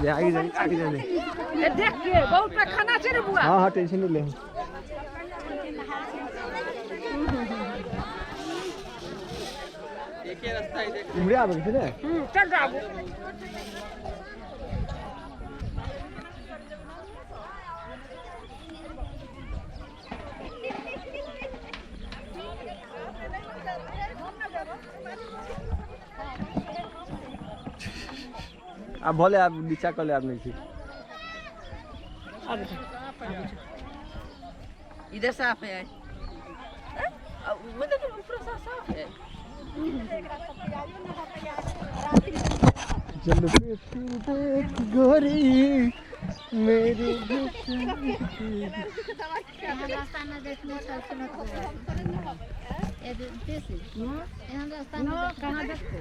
जा आगे जा देख के बहुत पे खाना छै रे बुआ। हां टेंशन नहीं ले एके रास्ता है देख इमरे आबे छै ने चल जाबू अब भले आप नीचा कर ले आप नहीं थी इधर साफ है मतलब कि ऊपर साफ है जल पे तू देख गोरी मेरी रास्ता न देखने चल सुनो तो ये देसी यहाँ रास्ता न कहाँ देखते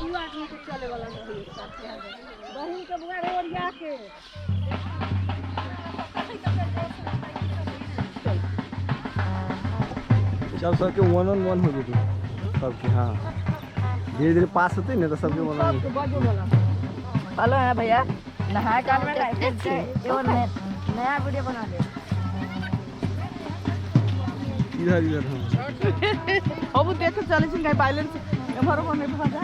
युवा के चले वाला नहीं बहन के बुआ रे ओरिया के जब सबके 1-on-1 हो जेती सबके हाँ धीरे धीरे पास होते ना तो सबके 1-on-1 हेलो है भैया नहाए काल में एगो नया वीडियो बना ले इधर इधर हम अब देखो चले छिन कहीं बैलेंस एमहर में नहीं भाजा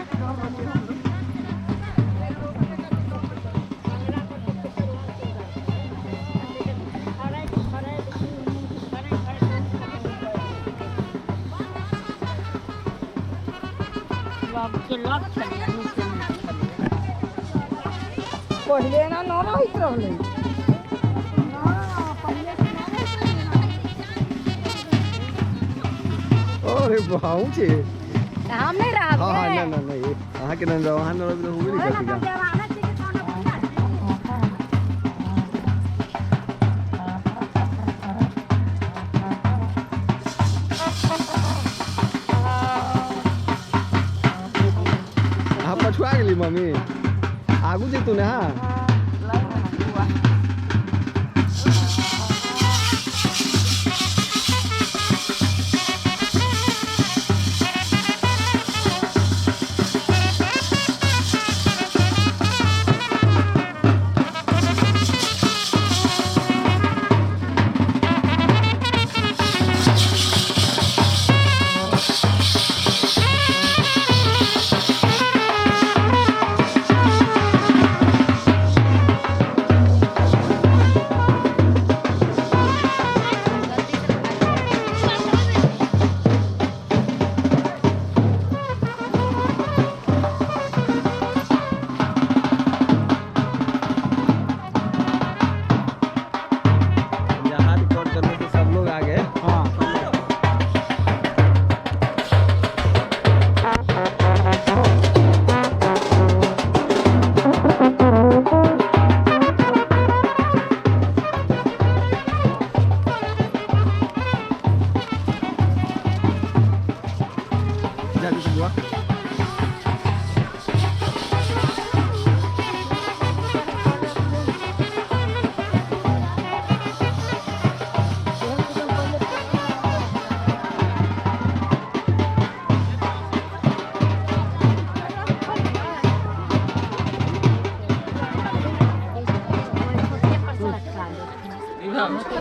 के लॉक चले पहले ना न रहित रहले अरे बाऊ छे हम नहीं रहा हां हां ना ना ये वहां के न वहां न हो नहीं करतीगा आप पछुआ गेली मम्मी आगू जे तू ना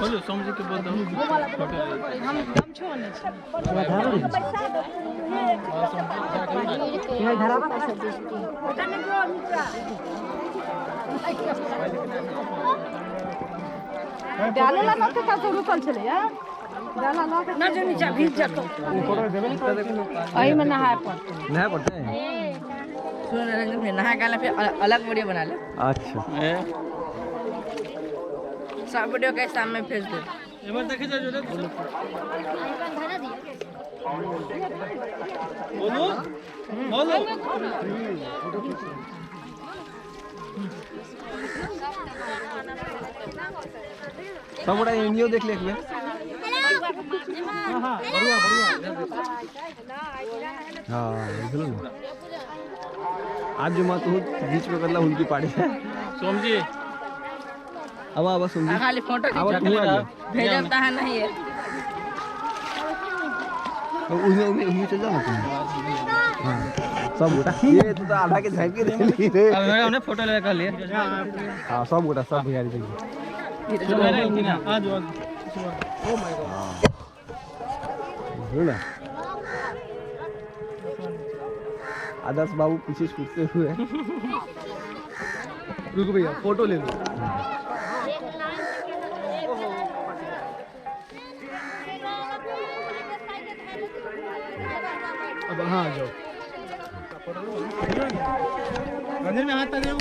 बोलो समझ के बोल दो हम छोड़ने ये धरावा कैसे डाले ला न का तो रुकल छले या डाला ला ना जो नीचे भीज जातो आई में नहाए पड़ते हैं सुन रंजन फिर नहा गाला फिर अलग वीडियो बना ले अच्छा सब वीडियो के सामने भेज दे एक बार देखे जाओ धरा दिया बोलो बोलो सब बड़ा वीडियो देख ले एक बार हां बढ़िया बढ़िया हां चलो ना आज जो मत हो बीच में करला उनकी पार्टी है समझिए अब समझी खाली फोटो खींच भेजता है नहीं है तो उन्हें चल जाओ ना तुम। हाँ सब गोटा ये तो आधा के झाँक के रे हमने फोटो ले कर लिए हाँ सब गोटा सब भैया चाहिए आज ना आदर्श बाबू पीछे छूटते हुए रुको भैया फोटो ले लो अब हाँ जाओ मंदिर में हाथ दे